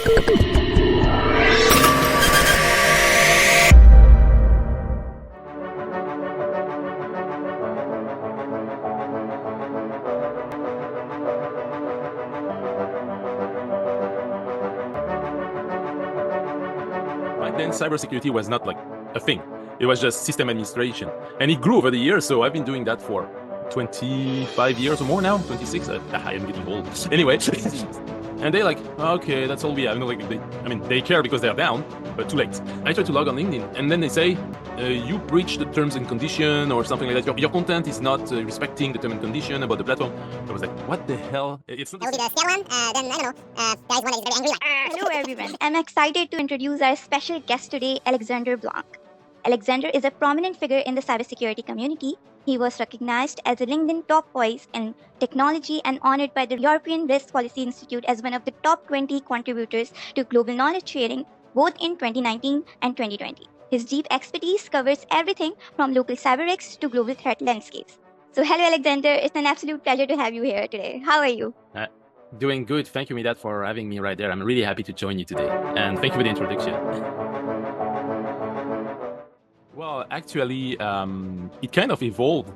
Back then, cybersecurity was not like a thing. It was just system administration. And it grew over the years, so I've been doing that for 25 years or more now, 26. I am getting old. Anyway, and they like, okay, that's all we have. You know, like they care because they're down, but too late. I try to log on LinkedIn, and then they say, you breached the terms and condition or something like that. Your content is not respecting the term and condition about the platform. I was like, what the hell? It's not. That will be the scale one. Then I don't know. Guys, one is very angry. Hello everyone. I'm excited to introduce our special guest today, Alexander Blanc. Alexander is a prominent figure in the cybersecurity community. He was recognized as a LinkedIn top voice in technology and honored by the European Risk Policy Institute as one of the top 20 contributors to global knowledge sharing, both in 2019 and 2020. His deep expertise covers everything from local cyber risks to global threat landscapes. So hello Alexander, it's an absolute pleasure to have you here today. How are you? Doing good. Thank you, Midat, for having me right there. I'm really happy to join you today. And thank you for the introduction. Well, actually, it kind of evolved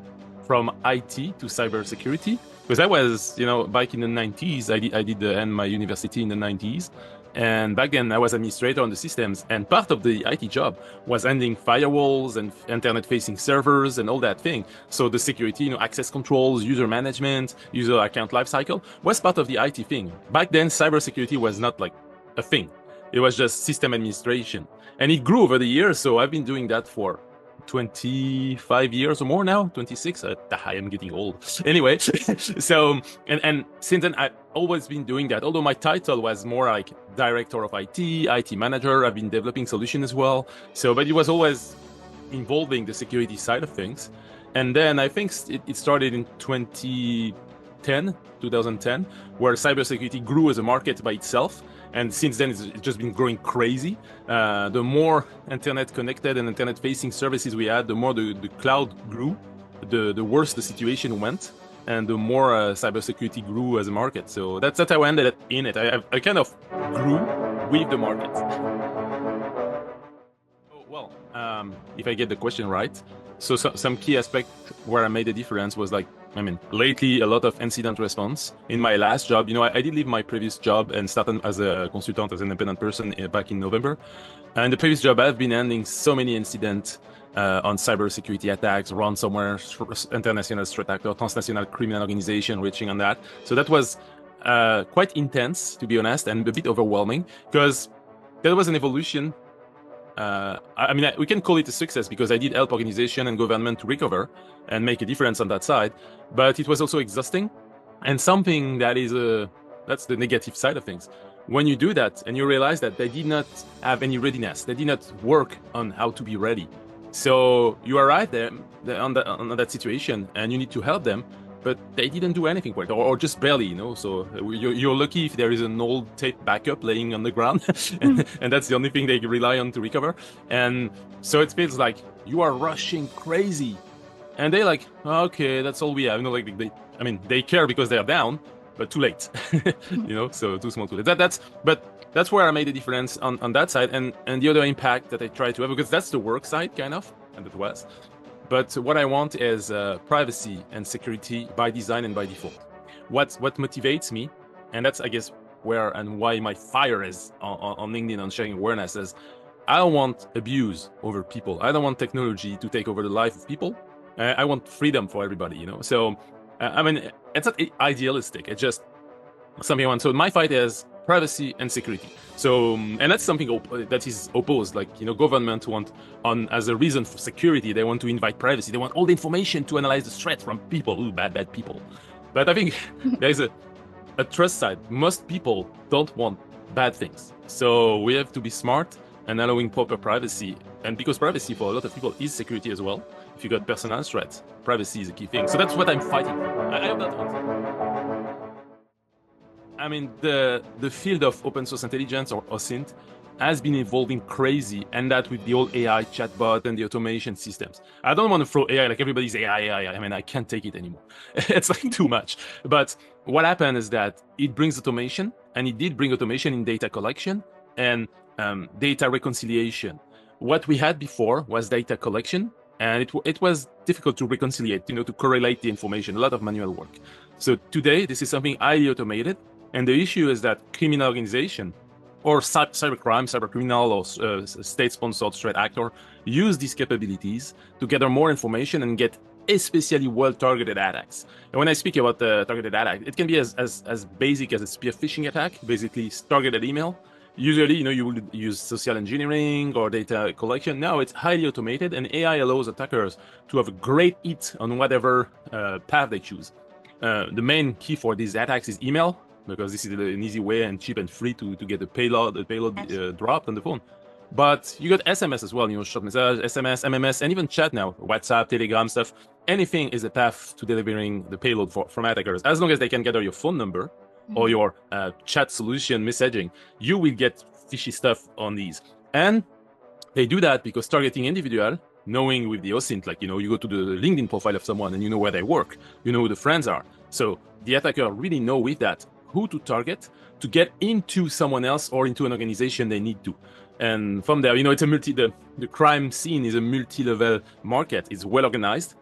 from IT to cybersecurity, because I was, back in the 90s, I did end my university in the 90s. And back then I was administrator on the systems, and part of the IT job was ending firewalls and internet-facing servers and all that thing. So the security, access controls, user management, user account lifecycle was part of the IT thing. Back then, cybersecurity was not like a thing. It was just system administration. And it grew over the years, so I've been doing that for 25 years or more now, 26. I am getting old. Anyway, so, and since then, I've always been doing that. Although my title was more like director of IT manager, I've been developing solutions as well. So, but it was always involving the security side of things. And then I think it started in 2010, where cybersecurity grew as a market by itself. And since then, it's just been growing crazy. The more internet connected and internet facing services we had, the more the cloud grew, the worse the situation went, and the more cybersecurity grew as a market. So that's how I ended in it. I kind of grew with the market. Well, if I get the question right, so some key aspect where I made a difference was lately a lot of incident response. In my last job, I did leave my previous job and started as a consultant, as an independent person back in November. And the previous job, I've been handling so many incidents on cybersecurity attacks, ransomware, international threat actor, transnational criminal organization, reaching on that. So that was quite intense, to be honest, and a bit overwhelming, because there was an evolution. We can call it a success because I did help organization and government to recover and make a difference on that side, but it was also exhausting, and something that is that's the negative side of things. When you do that and you realize that they did not have any readiness, they did not work on how to be ready. So you are right there on that situation, and you need to help them, but they didn't do anything for it, or just barely, So you're lucky if there is an old tape backup laying on the ground, and that's the only thing they rely on to recover. And so it feels like you are rushing crazy, and they like, okay, that's all we have. They care because they are down, but too late. So too small, too late. That's where I made a difference on that side, and the other impact that I try to have, because that's the work side kind of, and it was. But what I want is privacy and security by design and by default. What motivates me, and that's, I guess, where and why my fire is on LinkedIn, on sharing awareness, is I don't want abuse over people. I don't want technology to take over the life of people. I want freedom for everybody, So, it's not idealistic. It's just something I want. So my fight is privacy and security. So, and that's something that is opposed. Government want as a reason for security, they want to invite privacy. They want all the information to analyze the threat from people, bad people. But I think there's a trust side. Most people don't want bad things. So we have to be smart and allowing proper privacy. And because privacy for a lot of people is security as well. If you got personal threats, privacy is a key thing. So that's what I'm fighting for. I hope that helps. The field of open source intelligence, or OSINT, has been evolving crazy, and that with the old AI chatbot and the automation systems. I don't want to throw AI like everybody's AI. I can't take it anymore. It's too much. But what happened is that it brings automation, and it did bring automation in data collection and data reconciliation. What we had before was data collection, and it was difficult to reconcile, to correlate the information, a lot of manual work. So today, this is something highly automated, and the issue is that criminal organization or cybercrime, cybercriminal, or state-sponsored threat actor use these capabilities to gather more information and get especially well-targeted attacks. And when I speak about the targeted attack, it can be as basic as a spear phishing attack, basically targeted email. Usually, you will use social engineering or data collection. Now it's highly automated, and AI allows attackers to have a great hit on whatever path they choose. The main key for these attacks is email, because this is an easy way and cheap and free to get the payload dropped on the phone. But you got SMS as well, short message, SMS, MMS, and even chat now, WhatsApp, Telegram stuff. Anything is a path to delivering the payload from attackers. As long as they can gather your phone number or your chat solution messaging, you will get fishy stuff on these. And they do that because targeting individual, knowing with the OSINT, you go to the LinkedIn profile of someone and you know where they work, you know who the friends are. So the attacker really know with that who to target to get into someone else or into an organization they need to. And from there, it's the crime scene is a multi-level market. It's well organized.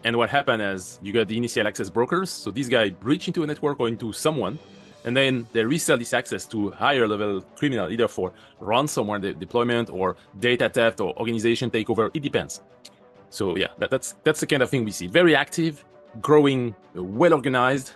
And what happened is you got the initial access brokers. So these guys breach into a network or into someone, and then they resell this access to higher level criminal, either for ransomware deployment or data theft or organization takeover. It depends. So yeah, that's the kind of thing we see. Very active, growing, well organized,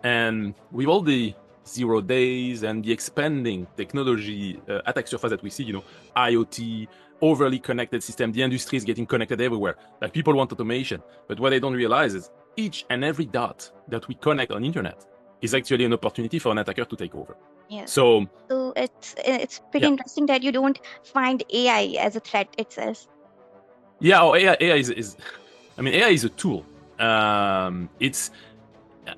and with all the 0 days and the expanding technology attack surface that we see, IoT, overly connected system, the industry is getting connected everywhere. Like, people want automation, but what they don't realize is each and every dot that we connect on internet is actually an opportunity for an attacker to take over. Yeah. So it's pretty interesting that you don't find AI as a threat itself. Yeah, AI is AI is a tool. It's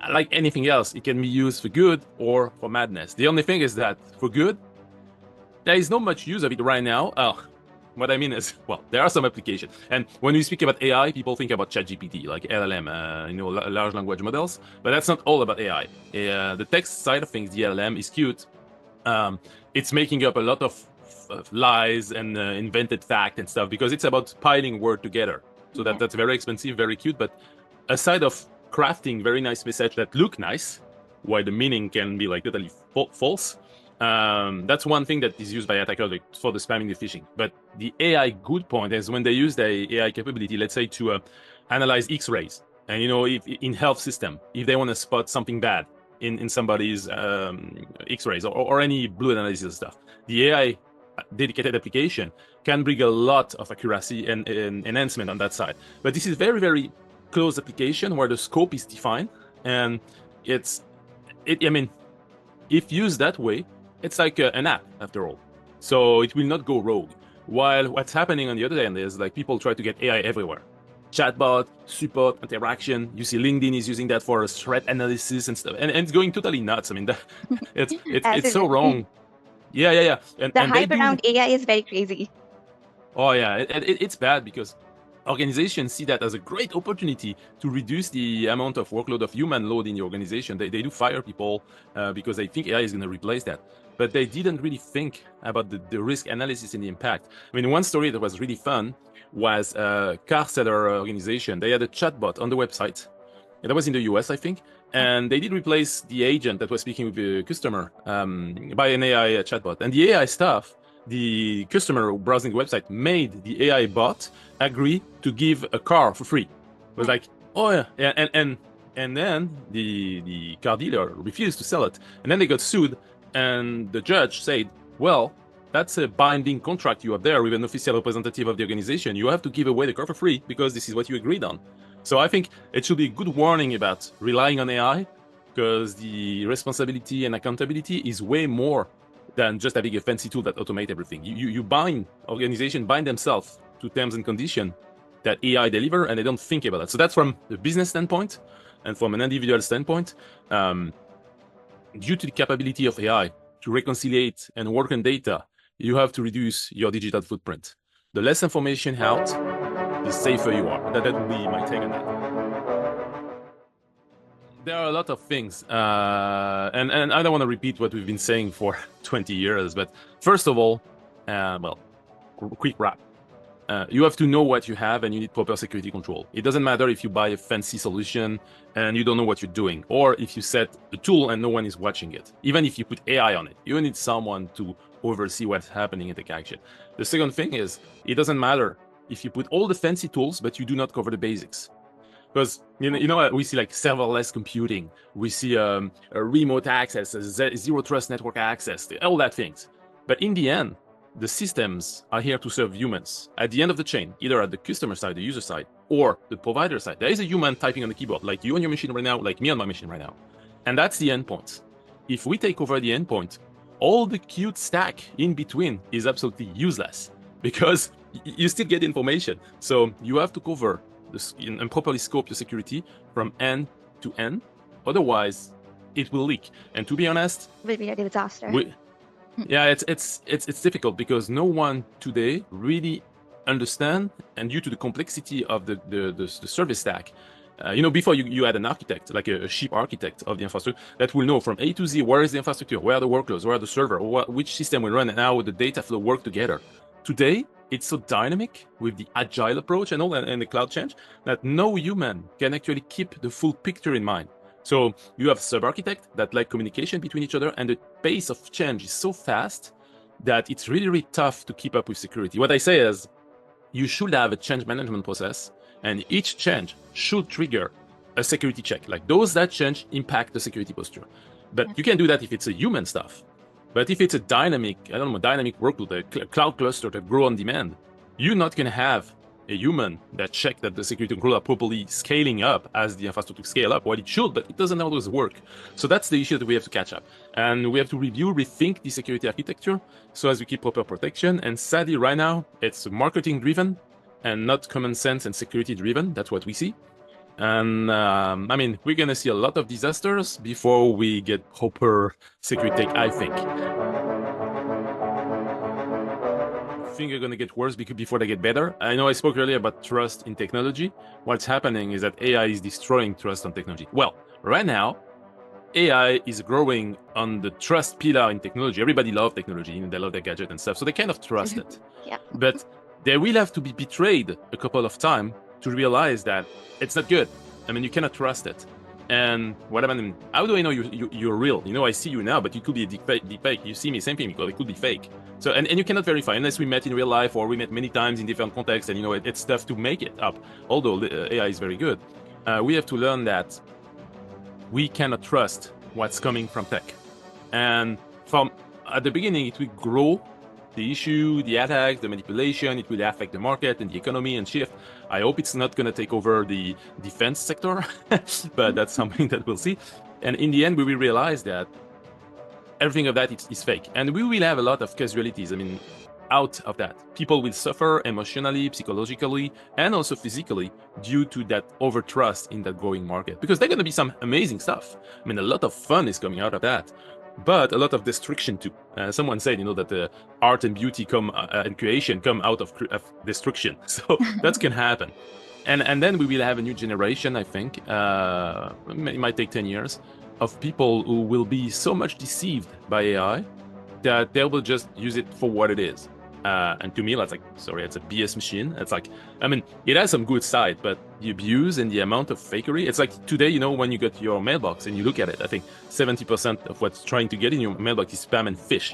like anything else, it can be used for good or for madness. The only thing is that for good, there is not much use of it right now. What I mean is, well, there are some applications. And when we speak about AI, people think about ChatGPT, like LLM, large language models. But that's not all about AI. The text side of things, the LLM, is cute. It's making up a lot of lies and invented fact and stuff, because it's about piling word together. So that's very expensive, very cute. But aside of crafting very nice message that look nice, while the meaning can be totally false, that's one thing that is used by attackers for the spamming, the phishing. But the AI good point is when they use the AI capability, let's say to analyze X-rays, and if in health system, if they want to spot something bad in somebody's X-rays or any blood analysis stuff, the AI dedicated application can bring a lot of accuracy and enhancement on that side. But this is very, very close application where the scope is defined, and if used that way, it's like an app after all. So it will not go rogue. While what's happening on the other end is people try to get AI everywhere. Chatbot, support, interaction. You see LinkedIn is using that for threat analysis and stuff. And it's going totally nuts. It's so wrong. Yeah. And the hype around AI is very crazy. Oh yeah, it's bad because organizations see that as a great opportunity to reduce the amount of workload of human load in the organization. They do fire people because they think AI is going to replace that. But they didn't really think about the risk analysis and the impact. One story that was really fun was a car seller organization. They had a chatbot on the website. And that was in the US, I think. And they did replace the agent that was speaking with the customer by an AI chatbot. And the AI stuff, the customer browsing the website made the AI bot agree to give a car for free. It was like, oh yeah, and then the car dealer refused to sell it, and then they got sued, and the judge said, well, that's a binding contract you have there with an official representative of the organization. You have to give away the car for free because this is what you agreed on. So I think it should be a good warning about relying on AI, because the responsibility and accountability is way more than just having a fancy tool that automates everything. Organizations bind themselves to terms and conditions that AI deliver, and they don't think about that. So that's from the business standpoint, and from an individual standpoint, due to the capability of AI to reconciliate and work on data, you have to reduce your digital footprint. The less information out, the safer you are. That would be my take on that. There are a lot of things, and I don't want to repeat what we've been saying for 20 years, but first of all, quick wrap. You have to know what you have and you need proper security control. It doesn't matter if you buy a fancy solution and you don't know what you're doing, or if you set a tool and no one is watching it. Even if you put AI on it, you need someone to oversee what's happening and take action. The second thing is, it doesn't matter if you put all the fancy tools, but you do not cover the basics. Because we see like serverless computing, we see a remote access, zero trust network access, all that things. But in the end, the systems are here to serve humans. At the end of the chain, either at the customer side, the user side, or the provider side, there is a human typing on the keyboard, like you on your machine right now, like me on my machine right now. And that's the endpoint. If we take over the endpoint, all the cute stack in between is absolutely useless because you still get information. So you have to cover and properly scope your security from end to end. Otherwise, it will leak. And to be honest, It will be a disaster. Yeah, it's difficult because no one today really understand, and due to the complexity of the service stack, before you had an architect, like a ship architect of the infrastructure that will know from A to Z where is the infrastructure, where are the workloads, where are the server, which system will run, and how the data flow work together. Today, it's so dynamic with the agile approach and all, and the cloud change, that no human can actually keep the full picture in mind. So you have sub-architect that like communication between each other, and the pace of change is so fast that it's really, really tough to keep up with security. What I say is, you should have a change management process, and each change should trigger a security check. Like those that change impact the security posture. But you can do that if it's a human stuff. But if it's a dynamic workload, a cloud cluster that grow on demand, you're not going to have a human that check that the security control are properly scaling up as the infrastructure scale up. Well, it should, but it doesn't always work. So that's the issue that we have to catch up. And we have to rethink the security architecture so as we keep proper protection. And sadly, right now, it's marketing driven and not common sense and security driven. That's what we see. And we're going to see a lot of disasters before we get proper security tech, I think. Things are going to get worse before they get better. I know I spoke earlier about trust in technology. What's happening is that AI is destroying trust on technology. Well, right now, AI is growing on the trust pillar in technology. Everybody loves technology, they love their gadget and stuff, so they kind of trust it. Yeah. But they will have to be betrayed a couple of times to realize that it's not good. You cannot trust it. And how do I know you're real? I see you now, but you could be a deep fake. You see me, same thing, because it could be fake. So, and you cannot verify unless we met in real life or we met many times in different contexts, and it's tough to make it up. Although AI is very good, we have to learn that we cannot trust what's coming from tech. And from at the beginning, it will grow the issue, the attacks, the manipulation. It will affect the market and the economy and shift. I hope it's not going to take over the defense sector, but that's something that we'll see. And in the end, we will realize that everything of that is fake. And we will have a lot of casualties. Out of that, people will suffer emotionally, psychologically, and also physically due to that overtrust in that growing market. Because there's going to be some amazing stuff. A lot of fun is coming out of that, but a lot of destruction too. Someone said, that the art and beauty and creation come out of destruction. So that can happen. And then we will have a new generation, I think, it might take 10 years, of people who will be so much deceived by AI that they will just use it for what it is. And to me, that's it's a BS machine. It's it has some good side, but the abuse and the amount of fakery, it's like today, when you get your mailbox and you look at it, I think 70% of what's trying to get in your mailbox is spam and fish,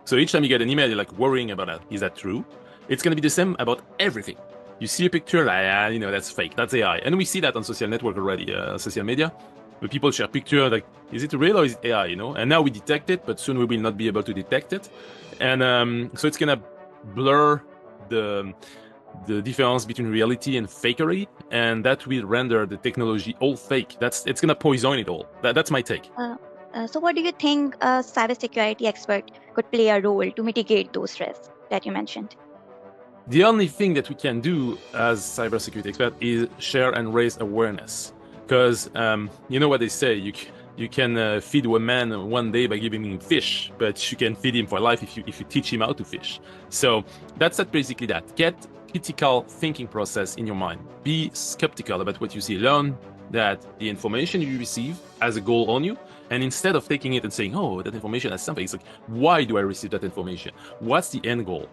So each time you get an email, you're worrying about that. Is that true? It's going to be the same about everything. You see a picture, that's fake, that's AI. And we see that on social network already, social media. When people share picture, is it real or is it AI, And now we detect it, but soon we will not be able to detect it. And so it's going to blur the difference between reality and fakery, and that will render the technology all fake. It's going to poison it all. That's my take. So what do you think a cybersecurity expert could play a role to mitigate those risks that you mentioned? The only thing that we can do as cybersecurity expert is share and raise awareness. Because you know what they say, you can feed a man one day by giving him fish, but you can feed him for life if you teach him how to fish. So that's basically that. Get critical thinking process in your mind. Be skeptical about what you see. Learn that the information you receive has a goal on you. And instead of taking it and saying, oh, that information has something, it's like, why do I receive that information? What's the end goal?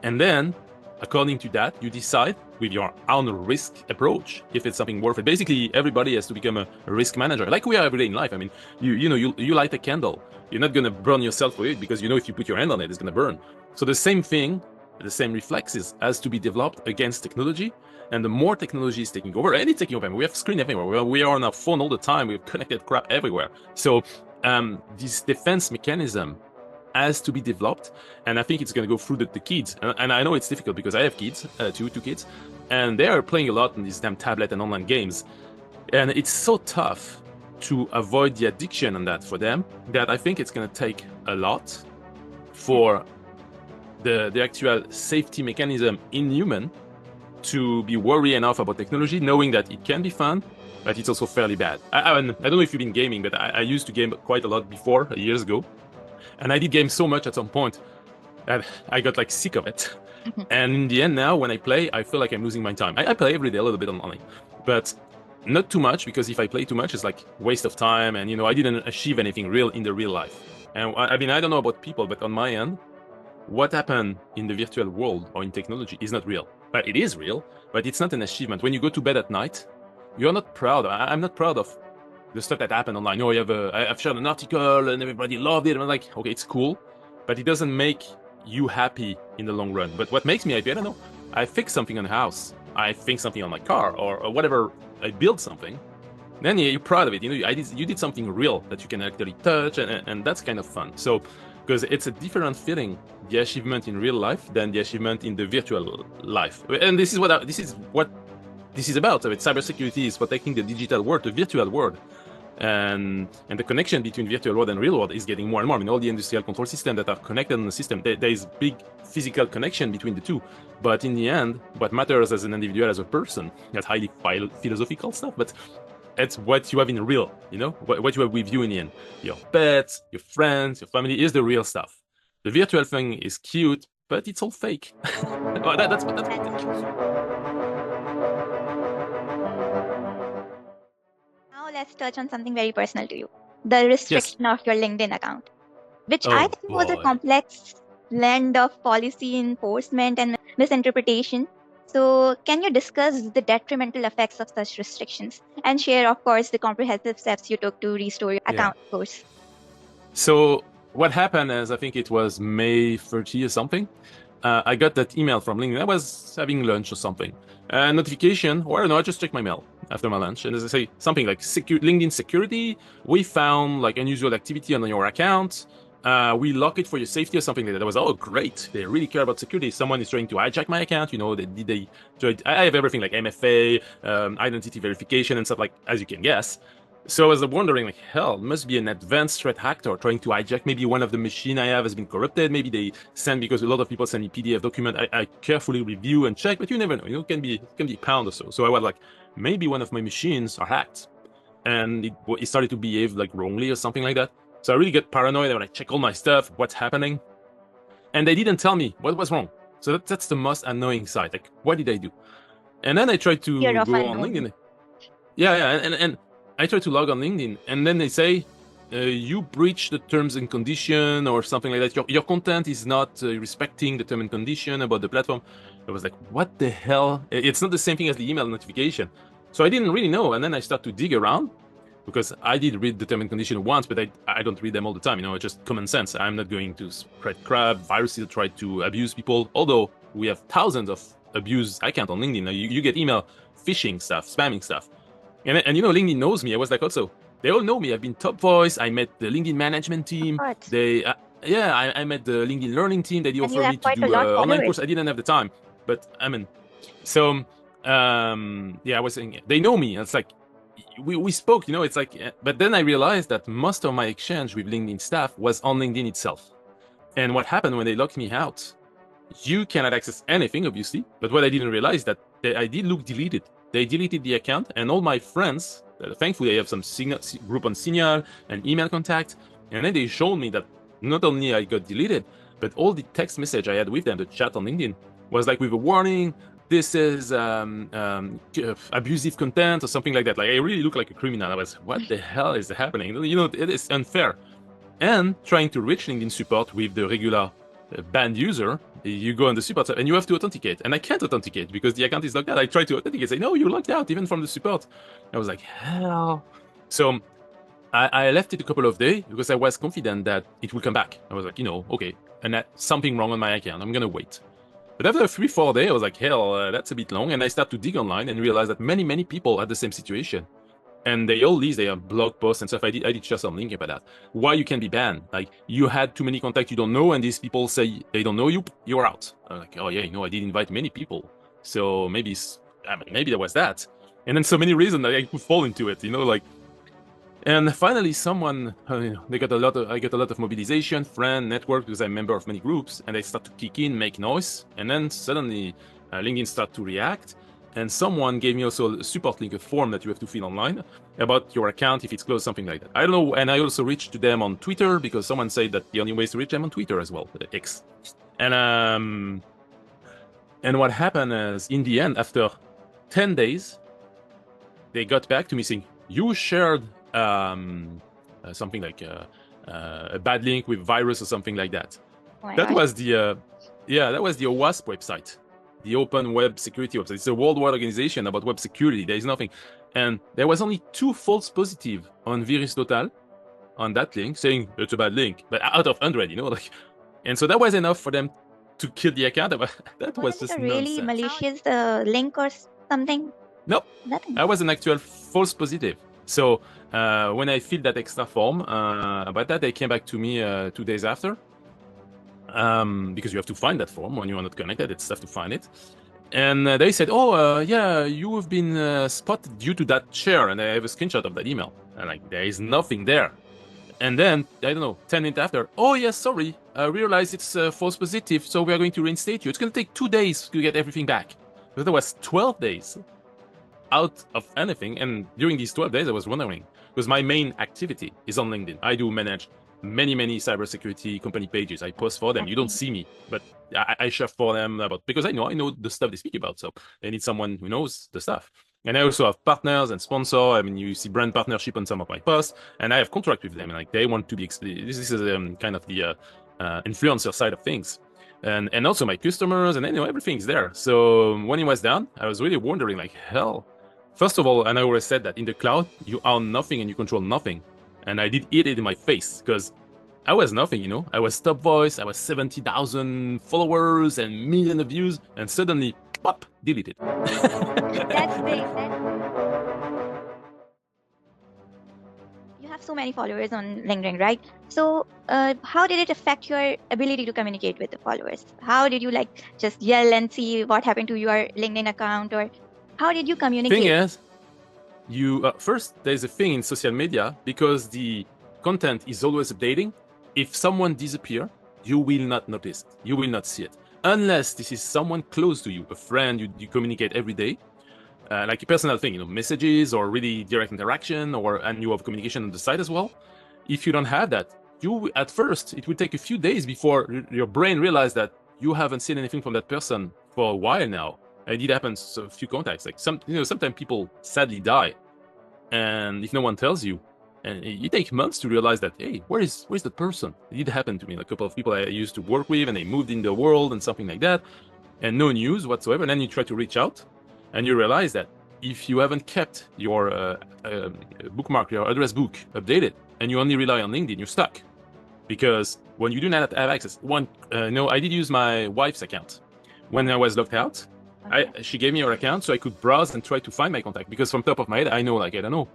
And then, according to that, you decide with your own risk approach if it's something worth it. Basically, everybody has to become a risk manager, like we are every day in life. I mean, you light a candle. You're not going to burn yourself with it because you know if you put your hand on it, it's going to burn. So the same thing, the same reflexes has to be developed against technology. And the more technology is taking over, and it's taking over, we have screen everywhere. We are on our phone all the time. We have connected crap everywhere. So this defense mechanism has to be developed, and I think it's going to go through the kids. And I know it's difficult because I have kids, two kids, and they are playing a lot on these damn tablet and online games. And it's so tough to avoid the addiction on that for them that I think it's going to take a lot for the actual safety mechanism in human to be worried enough about technology, knowing that it can be fun, but it's also fairly bad. I don't know if you've been gaming, but I used to game quite a lot before, years ago. And I did game so much at some point that I got like sick of it. And in the end now, when I play, I feel like I'm losing my time. I play every day a little bit online, but not too much, because if I play too much, it's like waste of time. And, I didn't achieve anything real in the real life. And I mean, I don't know about people, but on my end, what happened in the virtual world or in technology is not real. But it is real, but it's not an achievement. When you go to bed at night, you're not proud. I'm not proud of the stuff that happened online. I've shared an article and everybody loved it. And I'm like, okay, it's cool, but it doesn't make you happy in the long run. But what makes me happy, I don't know. I fix something on the house. I fix something on my car or whatever. I build something. Then you're proud of it. You did something real that you can actually touch, and that's kind of fun. So, because it's a different feeling, the achievement in real life than the achievement in the virtual life. And this is what this is about. So cybersecurity is protecting the digital world, the virtual world. And the connection between virtual world and real world is getting more and more. I mean, all the industrial control systems that are connected on the system, there is big physical connection between the two. But in the end, what matters as an individual, as a person, that's highly philosophical stuff, but it's what you have in real, what you have with you in the end. Your pets, your friends, your family is the real stuff. The virtual thing is cute, but it's all fake. That's what I think. Now let's touch on something very personal to you. The restriction of your LinkedIn account, which I think was a complex blend of policy enforcement and misinterpretation. So can you discuss the detrimental effects of such restrictions and share, of course, the comprehensive steps you took to restore your account, of course? So what happened is, I think it was May 30 or something. I got that email from LinkedIn. I was having lunch or something. A notification, or I don't know, I just checked my mail after my lunch. And as I say, something like LinkedIn security, we found like unusual activity on your account. We lock it for your safety or something like that. I was, oh, great. They really care about security. Someone is trying to hijack my account. I have everything like MFA, identity verification and stuff, like, as you can guess. So I was wondering, like, hell, must be an advanced threat actor trying to hijack. Maybe one of the machine I have has been corrupted. Maybe they send, because a lot of people send me PDF document. I carefully review and check, but you never know. It can be a pound or so. So I was like, maybe one of my machines are hacked, and it started to behave like wrongly or something like that. So I really get paranoid when I check all my stuff, what's happening. And they didn't tell me what was wrong. So that's the most annoying side. Like, what did I do? And then I tried to go on LinkedIn. And I tried to log on LinkedIn. And then they say, you breached the terms and condition or something like that. Your content is not respecting the term and condition about the platform. I was like, what the hell? It's not the same thing as the email notification. So I didn't really know. And then I started to dig around, because I did read the term and condition once, but I don't read them all the time. It's just common sense. I'm not going to spread crap, viruses, try to abuse people. Although we have thousands of abused accounts on LinkedIn. You get email phishing stuff, spamming stuff. And LinkedIn knows me. I was like, also, they all know me. I've been top voice. I met the LinkedIn management team. I met the LinkedIn learning team. They offered me to do an online course. I didn't have the time. But I mean, so, I was saying, they know me. It's like, we spoke, it's like, but then I realized that most of my exchange with LinkedIn staff was on LinkedIn itself. And what happened when they locked me out, you cannot access anything, obviously. But what I didn't realize that I did look deleted. They deleted the account, and all my friends, thankfully I have some group on Signal and email contact. And then they showed me that not only I got deleted, but all the text message I had with them, the chat on LinkedIn, was like with a warning, this is abusive content or something like that. Like I really look like a criminal. I was, what the hell is happening? You know, it is unfair. And trying to reach LinkedIn support with the regular banned user, you go on the support and you have to authenticate. And I can't authenticate because the account is locked out. I try to authenticate, say, no, you're locked out even from the support. I was like, hell. So I left it a couple of days because I was confident that it will come back. I was like, you know, okay, and that's something wrong on my account. I'm going to wait. But after 3-4 days, I was like, hell, that's a bit long. And I start to dig online and realize that many people had the same situation. And they all list their blog posts and stuff. I did share some link about that. Why you can be banned? Like you had too many contacts you don't know, and these people say they don't know you, you're out. I'm like, oh yeah, you know, I did invite many people, so maybe there was that. And then so many reasons that I could fall into it, you know, like. And finally, someone I got a lot of mobilization, friend network because I'm a member of many groups, and they start to kick in, make noise, and then suddenly LinkedIn start to react. And someone gave me also a support link, a form that you have to fill online about your account if it's closed, something like that. I don't know. And I also reached to them on Twitter because someone said that the only way is to reach them on Twitter as well, X. And what happened is, in the end, after 10 days, they got back to me saying, you shared something like a bad link with virus or something like that. That was the OWASP website. The Open Web Security website. It's a worldwide organization about web security. There is nothing. And there was only 2 false positive on Virus Total on that link saying it's a bad link, but out of 100, you know, like, and so that was enough for them to kill the account. That was just a really nonsense. Malicious link or something? Nope. Nothing. I was an actual false positive. So when I filled that extra form about that, they came back to me 2 days after. Because you have to find that form when you are not connected. It's tough to find it. And they said, yeah, you have been spotted due to that share. And I have a screenshot of that email. And like, there is nothing there. And then, I don't know, 10 minutes after, oh, yes, sorry, I realized it's false positive, so we are going to reinstate you. It's going to take 2 days to get everything back. But there was 12 days out of anything. And during these 12 days, I was wondering, because my main activity is on LinkedIn. I do manage many cybersecurity company pages. I post for them. You don't see me, but I share for them because I know the stuff they speak about. So they need someone who knows the stuff. And I also have partners and sponsors. I mean, you see brand partnership on some of my posts, and I have contract with them. And like they want to be this is kind of the influencer side of things, and also my customers, and everything's there. So when it was done, I was really wondering, like, hell. First of all, and I always said that in the cloud, you own nothing and you control nothing. And I did eat it in my face because I was nothing, you know. I was top voice, I was 70,000 followers and millions of views, and suddenly, pop, deleted. That's big. You have so many followers on LinkedIn, right? So how did it affect your ability to communicate with the followers? How did you just yell and see what happened to your LinkedIn account, or how did you communicate? Thing is, you first, there's a thing in social media, because the content is always updating. If someone disappears, you will not notice it. You will not see it unless this is someone close to you, a friend you communicate every day, like a personal thing, you know, messages or really direct interaction, and you have communication on the side as well. If you don't have that, at first it will take a few days before your brain realizes that you haven't seen anything from that person for a while now. And it happens a few contacts. Like sometimes people sadly die, and if no one tells you, and it takes months to realize that, hey, where's that person? It did happen to me. Like a couple of people I used to work with, and they moved in the world and something like that, and no news whatsoever. And then you try to reach out, and you realize that if you haven't kept your bookmark, your address book updated, and you only rely on LinkedIn, you're stuck. Because when you do not have access, I did use my wife's account when I was locked out. She gave me her account so I could browse and try to find my contact, because from top of my head, I know, like, I don't know,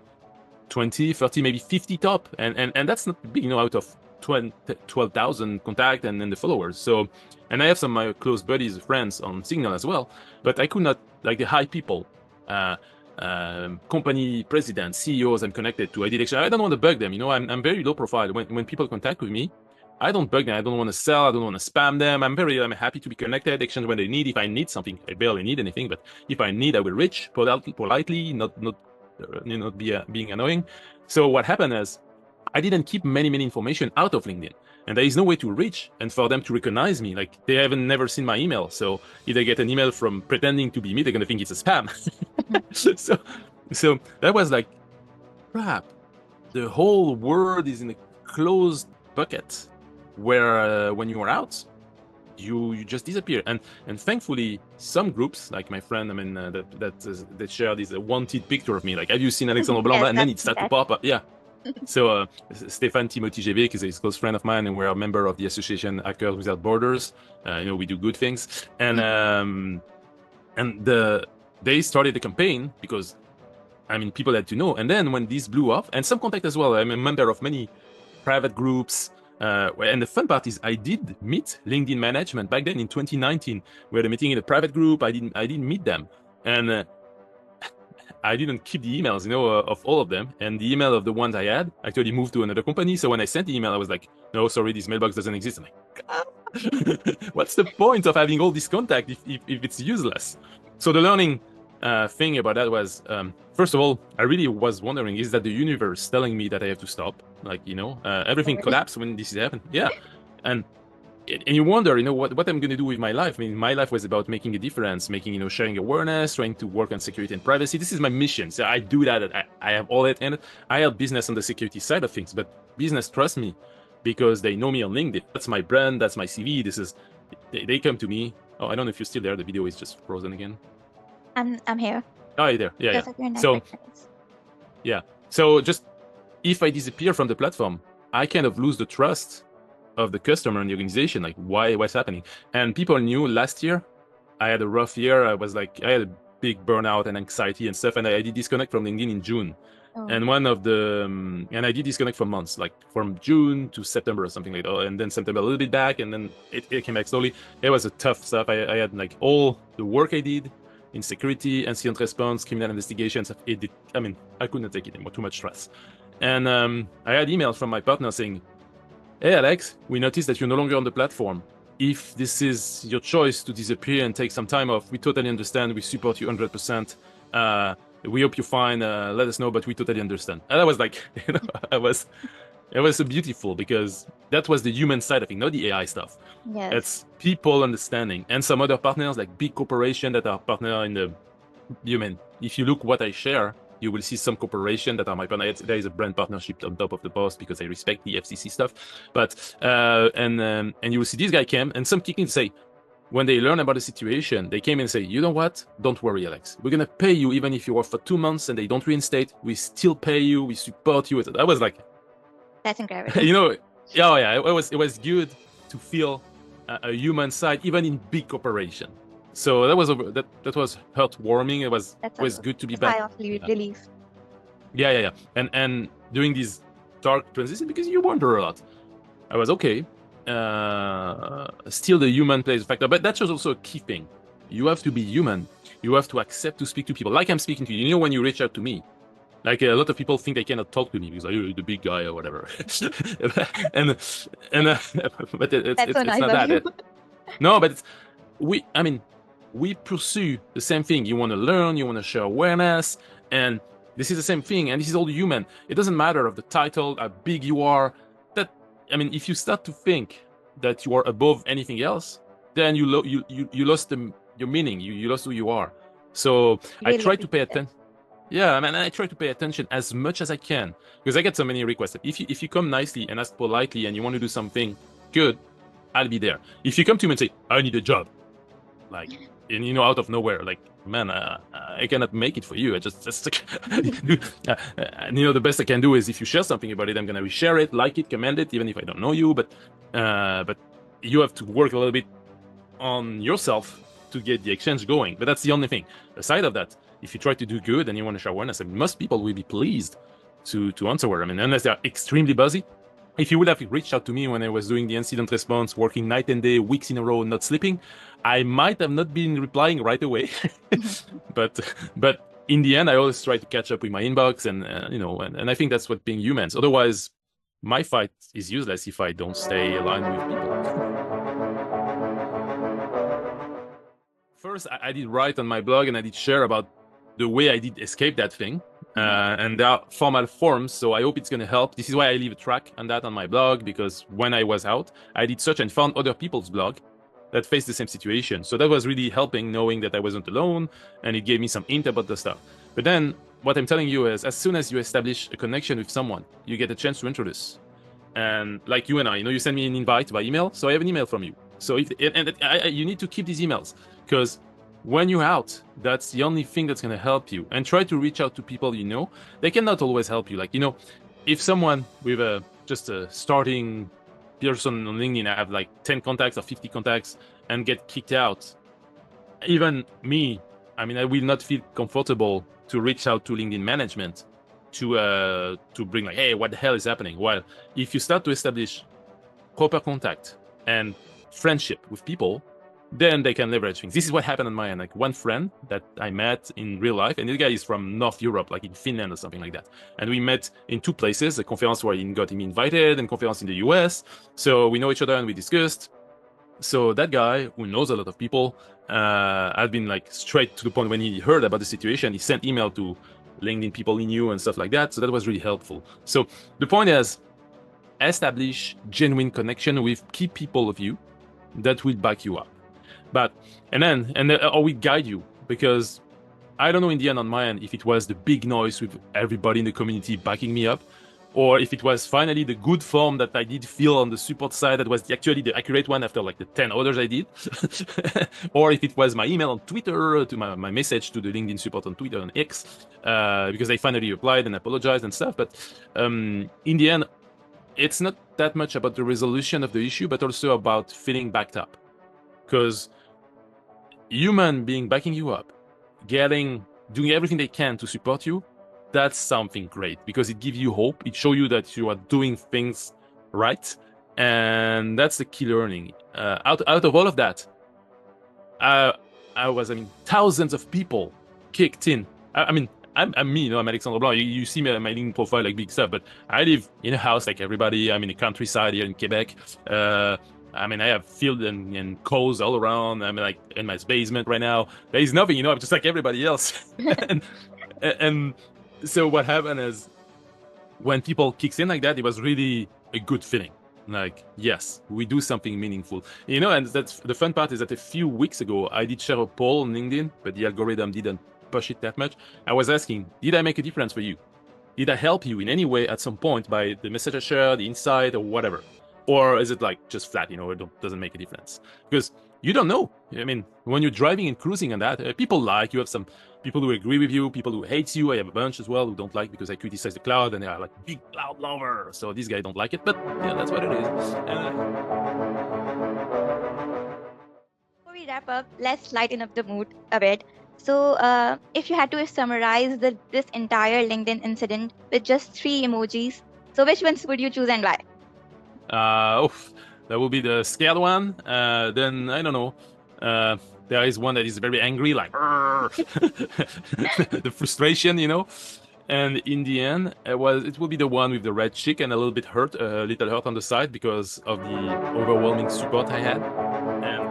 20, 30, maybe 50 top. And that's not big, you know, out of 12,000 contact and then the followers. So, and I have some of my close buddies, friends on Signal as well, but I could not, like the high people, company presidents, CEOs I'm connected to, I don't want to bug them, you know, I'm very low profile. When people contact with me, I don't bug them. I don't want to sell. I don't want to spam them. I'm happy to be connected, exchange when they need. If I need something, I barely need anything, but if I need, I will reach politely, not being annoying. So what happened is, I didn't keep many information out of LinkedIn. and there is no way to reach and for them to recognize me. Like they haven't never seen my email. So if they get an email from pretending to be me, they're going to think it's a spam. so that was like, crap. The whole world is in a closed bucket where when you are out, you just disappear. And thankfully, some groups, like my friend, that shared this wanted picture of me. Like, have you seen Alexander Blanc? Yes, And then it started to pop up. Yeah. So Stéphane Timothy Gévik is a close friend of mine, and we're a member of the association Hackers Without Borders. We do good things. And they started the campaign because people had to know. And then when this blew up, and some contact as well, I'm a member of many private groups. And the fun part is I did meet LinkedIn management back then in 2019. We had a meeting in a private group. I didn't meet them. And I didn't keep the emails, of all of them. And the email of the ones I had actually moved to another company. So when I sent the email, I was like, no, sorry, this mailbox doesn't exist. I'm like, what's the point of having all this contact if it's useless? So the learning thing about that was, first of all, I really was wondering, is that the universe telling me that I have to stop? Like, everything collapsed when this happened. Yeah. And you wonder, what I'm going to do with my life. My life was about making a difference, sharing awareness, trying to work on security and privacy. This is my mission. So I do that. I have all that. And I help business on the security side of things, but business trusts me because they know me on LinkedIn. That's my brand. That's my CV. They come to me. Oh, I don't know if you're still there. The video is just frozen again. I'm here. Oh, you're there. Yeah. So, yeah. So just if I disappear from the platform, I kind of lose the trust of the customer and the organization. Like, what's happening? And people knew last year I had a rough year. I had a big burnout and anxiety and stuff. And I did disconnect from LinkedIn in June. Oh. And and I did disconnect for months, like from June to September or something like that. And then September a little bit back, and then it came back slowly. It was a tough stuff. I had like all the work I did in security, incident response, criminal investigations. I couldn't take it anymore, too much stress. And I had emails from my partner saying, hey, Alex, we noticed that you're no longer on the platform. If this is your choice to disappear and take some time off, we totally understand. We support you 100%. We hope you're fine. Let us know, but we totally understand. And I was like, it was so beautiful because that was the human side of it, not the AI stuff. Yes. It's people understanding. And some other partners, like big corporations that are partner in the human. If you look what I share, you will see some corporation that are my partner. There is a brand partnership on top of the post because I respect the FCC stuff. But and you will see this guy came and some kicking say, when they learn about the situation, they came and say, you know what? Don't worry, Alex. We're gonna pay you even if you work for 2 months and they don't reinstate. We still pay you. We support you. I was like, that's incredible. Yeah. It was good to feel a human side even in big corporation. So that was heartwarming. It was good to be back. Relief. Yeah. And during this dark transition, because you wonder a lot, I was okay. Still the human plays a factor, but that's also a key thing. You have to be human. You have to accept to speak to people like I'm speaking to you. When you reach out to me, like a lot of people think they cannot talk to me because you're the big guy or whatever. But it's not that. No, but we pursue the same thing. You want to learn, you want to share awareness, and this is the same thing. And this is all human. It doesn't matter of the title, how big you are. If you start to think that you are above anything else, then you lost your meaning. You lost who you are. So really I try to pay attention. Yeah, I try to pay attention as much as I can because I get so many requests. If you come nicely and ask politely and you want to do something good, I'll be there. If you come to me and say, I need a job, out of nowhere, like, man, I cannot make it for you. I just the best I can do is if you share something about it, I'm gonna reshare it, like it, comment it, even if I don't know you. But you have to work a little bit on yourself to get the exchange going. But that's the only thing. Aside of that, if you try to do good and you want to share awareness, most people will be pleased to answer. Unless they are extremely busy. If you would have reached out to me when I was doing the incident response, working night and day, weeks in a row, not sleeping, I might have not been replying right away. But in the end, I always try to catch up with my inbox, and I think that's what being humans. Otherwise, my fight is useless if I don't stay aligned with people. First, I did write on my blog and I did share about the way I did escape that thing. And there are formal forms, so I hope it's going to help. This is why I leave a track on that on my blog, because when I was out, I did search and found other people's blog that faced the same situation. So that was really helping, knowing that I wasn't alone, and it gave me some hint about the stuff. But then what I'm telling you is, as soon as you establish a connection with someone, you get a chance to introduce. And like you and I, you send me an invite by email, so I have an email from you. So you need to keep these emails, because when you're out, that's the only thing that's going to help you. And try to reach out to people they cannot always help you. Like, if someone with just a starting person on LinkedIn, I have like 10 contacts or 50 contacts and get kicked out, even me, I will not feel comfortable to reach out to LinkedIn management to bring like, hey, what the hell is happening? While if you start to establish proper contact and friendship with people, then they can leverage things. This is what happened on my end. Like, one friend that I met in real life, and this guy is from North Europe, like in Finland or something like that. And we met in two places, a conference where he got him invited and conference in the US. So we know each other and we discussed. So that guy, who knows a lot of people, had been like straight to the point. When he heard about the situation, he sent email to LinkedIn people he knew and stuff like that. So that was really helpful. So the point is, establish genuine connection with key people of you that will back you up. Or we guide you, because I don't know in the end on my end if it was the big noise with everybody in the community backing me up, or if it was finally the good form that I did fill on the support side that was actually the accurate one after like the 10 others I did, or if it was my email on Twitter, to my message to the LinkedIn support on Twitter and X, because they finally replied and apologized and stuff. But in the end, it's not that much about the resolution of the issue, but also about feeling backed up. Because human being backing you up, doing everything they can to support you, that's something great, because it gives you hope. It shows you that you are doing things right, and that's the key learning. Out of all of that, thousands of people kicked in. I'm me, I'm Alexander Blanc. You see my LinkedIn profile, like big stuff, but I live in a house like everybody. I'm in the countryside here in Quebec. I have field and cows all around. I'm like in my basement right now. There is nothing, I'm just like everybody else. and so what happened is, when people kicks in like that, it was really a good feeling. Like, yes, we do something meaningful. And that's the fun part, is that a few weeks ago, I did share a poll on LinkedIn, but the algorithm didn't push it that much. I was asking, did I make a difference for you? Did I help you in any way at some point by the message I shared, the insight, or whatever? Or is it like just flat, it doesn't make a difference? Because you don't know. When you're driving and cruising on that, people you have some people who agree with you, people who hate you. I have a bunch as well who don't like, because I criticize the cloud, and they are like big cloud lover. So these guys don't like it, but yeah, that's what it is. Before we wrap up, let's lighten up the mood a bit. So if you had to summarize this entire LinkedIn incident with just 3 emojis, so which ones would you choose and why? That will be the scared one. Then I don't know. There is one that is very angry, like the frustration, And in the end, it will be the one with the red cheek and a little bit hurt, on the side, because of the overwhelming support I had. And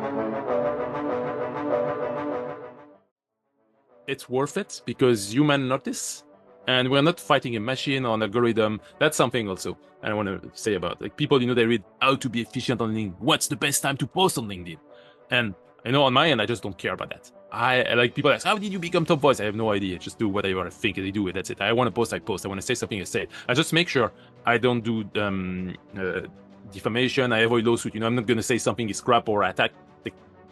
it's worth it, because human notice. And we're not fighting a machine or an algorithm. That's something also I want to say about. Like, people, they read how to be efficient on LinkedIn. What's the best time to post on LinkedIn? And on my end, I just don't care about that. I like, people ask, how did you become top voice? I have no idea. Just do whatever I think I do it. That's it. I want to post, I post. I want to say something, I say it. I just make sure I don't do defamation. I avoid lawsuit. I'm not going to say something is crap or attack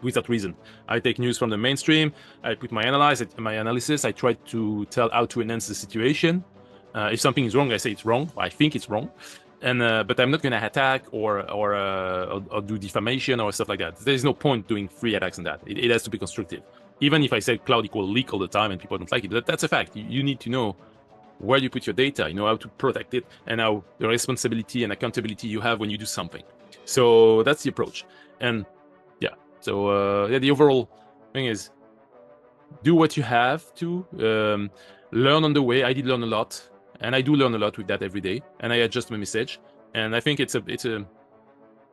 without reason. I take news from the mainstream. I put my analysis. I try to tell how to enhance the situation. If something is wrong, I say it's wrong. I think it's wrong. And but I'm not going to attack or do defamation or stuff like that. There's no point doing free attacks on that. It has to be constructive. Even if I say cloud equal leak all the time and people don't like it, that's a fact. You need to know where you put your data, how to protect it, and how the responsibility and accountability you have when you do something. So that's the approach. And so the overall thing is, do what you have to, learn on the way. I did learn a lot, and I do learn a lot with that every day, and I adjust my message. And I think it's in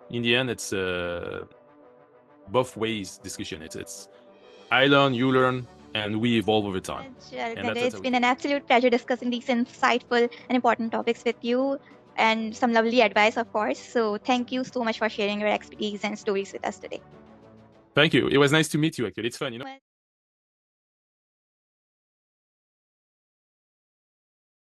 the end, it's both ways discussion. It's I learn, you learn, and we evolve over time. Alexander, that's it's how we been do an absolute pleasure discussing these insightful and important topics with you and some lovely advice, of course. So thank you so much for sharing your expertise and stories with us today. Thank you. It was nice to meet you, actually. It's fun, Well,